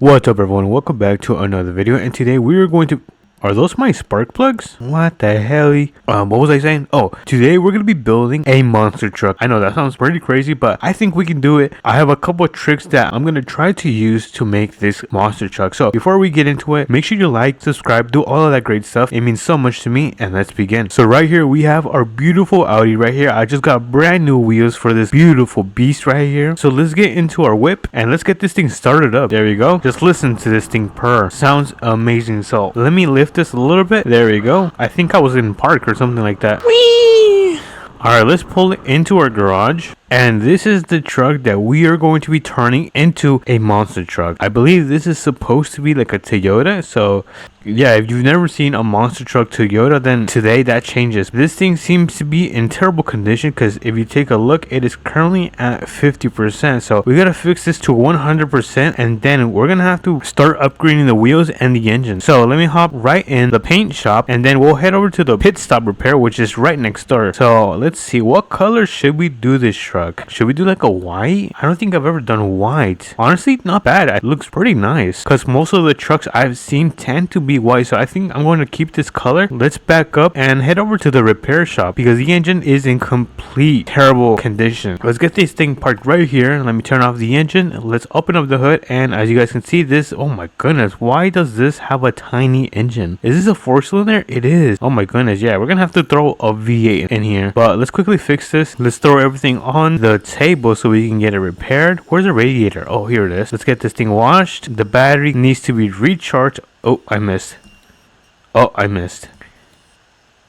What's up everyone, welcome back to another video, and today we are going to... Are those my spark plugs? What the hell? What was I saying? Oh, today we're going to be building a monster truck. I know that sounds pretty crazy, but I think we can do it. I have a couple of tricks that I'm going to try to use to make this monster truck. So before we get into it, make sure you like, subscribe, do all of that great stuff. It means so much to me, and let's begin. So right here we have our beautiful Audi right here. I just got brand new wheels for this beautiful beast right here. So let's get into our whip and let's get this thing started up. There we go. Just listen to this thing purr. Sounds amazing. So let me lift this a little bit. There we go. I think I was in park or something like that. Whee! Alright, let's pull it into our garage. And this is the truck that we are going to be turning into a monster truck. I believe this is supposed to be like a Toyota. So yeah, if you've never seen a monster truck Toyota, then today that changes. This thing seems to be in terrible condition because if you take a look, it is currently at 50%. So we gotta fix this to 100%, and then we're gonna have to start upgrading the wheels and the engine. So let me hop right in the paint shop, and then we'll head over to the pit stop repair, which is right next door. So let's see, what color should we do this truck? Should we do like a white? I don't think I've ever done white. Honestly, not bad. It looks pretty nice because most of the trucks I've seen tend to be white. So I think I'm going to keep this color. Let's back up and head over to the repair shop because the engine is in complete terrible condition. Let's get this thing parked right here. Let me turn off the engine. Let's open up the hood, and as you guys can see, this, oh my goodness, why does this have a tiny engine? Is this a 4-cylinder? It is. Oh my goodness, yeah, we're gonna have to throw a V8 in here, but let's quickly fix this. Let's throw everything on the table so we can get it repaired. Where's the radiator? Oh, here it is. Let's get this thing washed. The battery needs to be recharged. Oh, I missed.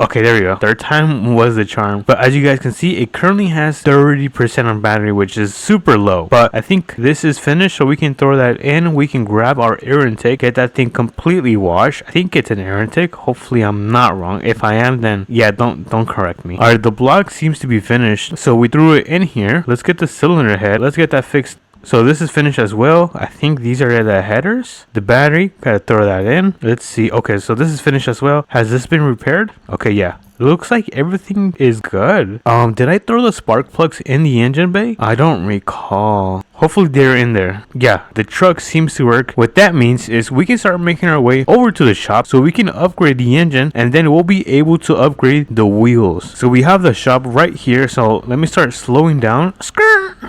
Okay, there we go. Third time was the charm. But as you guys can see, it currently has 30% on battery, which is super low. But I think this is finished, so we can throw that in. We can grab our air intake, get that thing completely washed. I think it's an air intake. Hopefully I'm not wrong. If I am, then yeah, don't correct me. Alright, the block seems to be finished, so we threw it in here. Let's get the cylinder head. Let's get that fixed. So this is finished as well. I think these are the headers. The battery, gotta throw that in. Let's see. Okay, so this is finished as well. Has this been repaired? Okay, yeah. Looks like everything is good. Did I throw the spark plugs in the engine bay? I don't recall. Hopefully they're in there. Yeah, the truck seems to work. What that means is we can start making our way over to the shop so we can upgrade the engine, and then we'll be able to upgrade the wheels. So we have the shop right here. So let me start slowing down.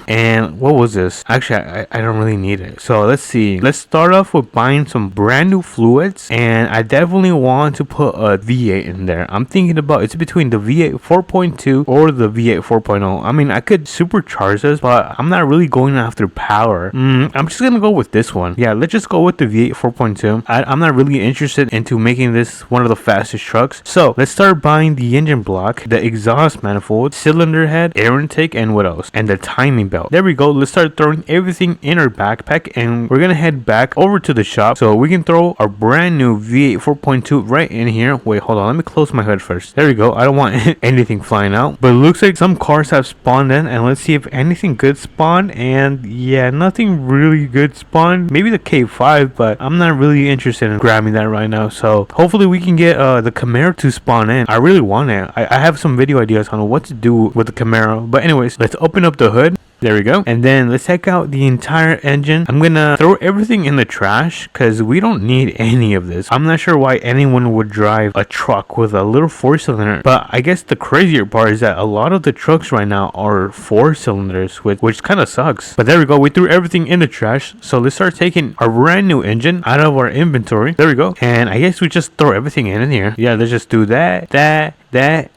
And what was this? Actually, I don't really need it. So let's see. Let's start off with buying some brand new fluids, and I definitely want to put a V8 in there. I'm thinking about it's between the V8 4.2 or the V8 4.0. I mean, I could supercharge this, but I'm not really going after power. I'm just gonna go with this one. Yeah, let's just go with the V8 4.2. I'm not really interested into making this one of the fastest trucks. So let's start buying the engine block, the exhaust manifold, cylinder head, air intake, and what else? And the timing belt. There we go. Let's start throwing everything in our backpack, and we're gonna head back over to the shop so we can throw our brand new V8 4.2 right in here. Wait, hold on. Let me close my hood first. There we go. I don't want anything flying out, but it looks like some cars have spawned in, and let's see if anything good spawned. And yeah, nothing really good spawned. Maybe the K5, but I'm not really interested in grabbing that right now. So hopefully we can get the Camaro to spawn in. I really want it. I have some video ideas on what to do with the Camaro, but anyways, let's open up the hood. There we go. And then let's check out the entire engine. I'm gonna throw everything in the trash because we don't need any of this. I'm not sure why anyone would drive a truck with a little 4-cylinder, but I guess the crazier part is that a lot of the trucks right now are 4-cylinders, which kind of sucks. But there we go. We threw everything in the trash. So let's start taking our brand new engine out of our inventory. There we go. And I guess we just throw everything in here. Yeah, let's just do that,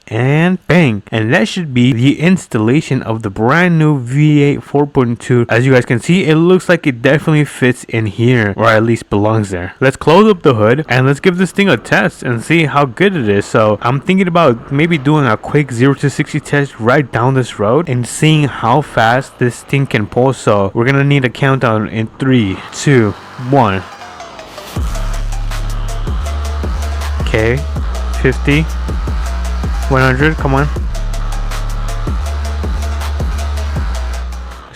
and bang. And that should be the installation of the brand new V8 4.2. As you guys can see, it looks like it definitely fits in here, or at least belongs there. Let's close up the hood and let's give this thing a test and see how good it is. So I'm thinking about maybe doing a quick 0 to 60 test right down this road and seeing how fast this thing can pull. So we're gonna need a countdown in 3, 2, 1. Okay, 50, 100, come on.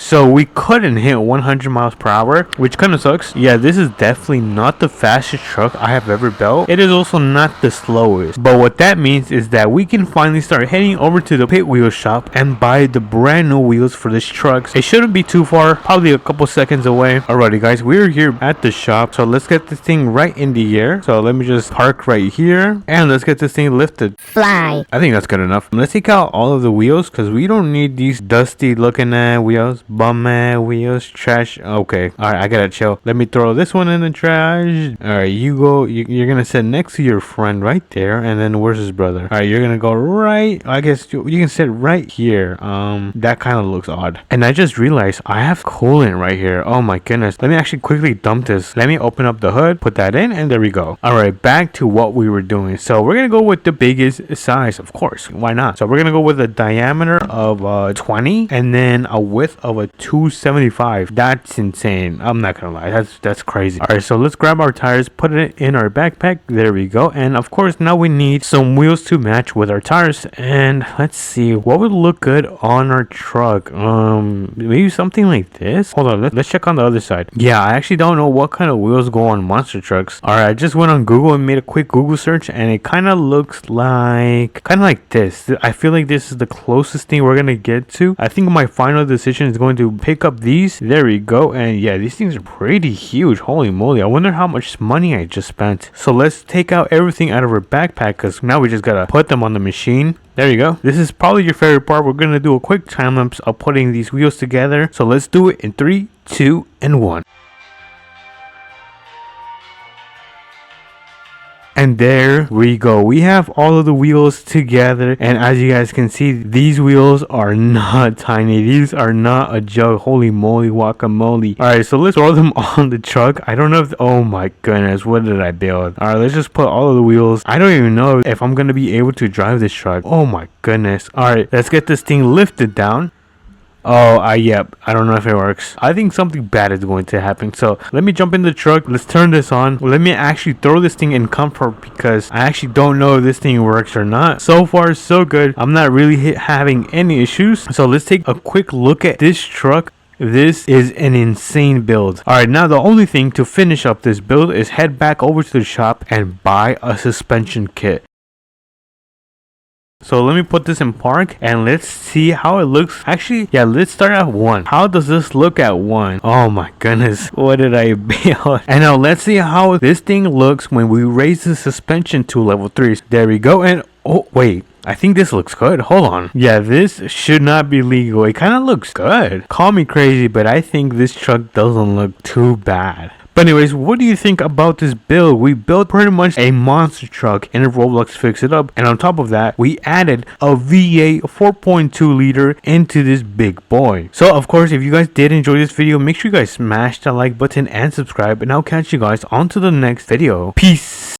So we couldn't hit 100 miles per hour, which kind of sucks. Yeah, this is definitely not the fastest truck I have ever built. It is also not the slowest. But what that means is that we can finally start heading over to the pit wheel shop and buy the brand new wheels for this truck. It shouldn't be too far, probably a couple seconds away. Alrighty guys, we're here at the shop. So let's get this thing right in the air. So let me just park right here and let's get this thing lifted. Fly. I think that's good enough. Let's take out all of the wheels because we don't need these dusty looking wheels, bum wheels, trash. Okay, all right, I gotta chill. Let me throw this one in the trash. All right, you go. You're gonna sit next to your friend right there, and then where's his brother? All right, you're gonna go right. I guess you can sit right here. That kind of looks odd. And I just realized I have coolant right here. Oh my goodness. Let me actually quickly dump this. Let me open up the hood, put that in, and there we go. All right, back to what we were doing. So we're gonna go with the biggest size, of course. Why not? So we're gonna go with a diameter of 20 and then a width of a 275. That's insane. I'm not gonna lie. That's crazy. All right, so let's grab our tires, put it in our backpack. There we go. And of course, now we need some wheels to match with our tires. And let's see what would look good on our truck. Maybe something like this. Hold on, let's check on the other side. Yeah, I actually don't know what kind of wheels go on monster trucks. All right, I just went on Google and made a quick Google search, and it kind of looks like this. I feel like this is the closest thing we're gonna get to. I think my final decision is going to pick up these. There we go. And yeah, these things are pretty huge. Holy moly, I wonder how much money I just spent. So let's take out everything out of our backpack because now we just gotta put them on the machine. There you go. This is probably your favorite part. We're gonna do a quick time lapse of putting these wheels together. So let's do it in 3, 2, and 1. And there we go. We have all of the wheels together. And as you guys can see, these wheels are not tiny. These are not a joke. Holy moly, guacamole. All right, so let's throw them on the truck. I don't know if... Oh my goodness, what did I build? All right, let's just put all of the wheels. I don't even know if I'm going to be able to drive this truck. Oh my goodness. All right, let's get this thing lifted down. Oh, yep. I don't know if it works. I think something bad is going to happen. So let me jump in the truck. Let's turn this on. Let me actually throw this thing in comfort because I actually don't know if this thing works or not. So far, so good. I'm not really having any issues. So let's take a quick look at this truck. This is an insane build. Alright, now the only thing to finish up this build is head back over to the shop and buy a suspension kit. So let me put this in park and let's see how it looks. Actually, yeah, let's start at 1. How does this look at 1? Oh my goodness, what did I build? And now let's see how this thing looks when we raise the suspension to level 3. There we go. And oh wait, I think this looks good. Hold on. Yeah, this should not be legal. It kind of looks good. Call me crazy, but I think this truck doesn't look too bad. But anyways, what do you think about this build? We built pretty much a monster truck in Roblox Fix It Up. And on top of that, we added a V8 4.2 liter into this big boy. So of course, if you guys did enjoy this video, make sure you guys smash that like button and subscribe. And I'll catch you guys on to the next video. Peace.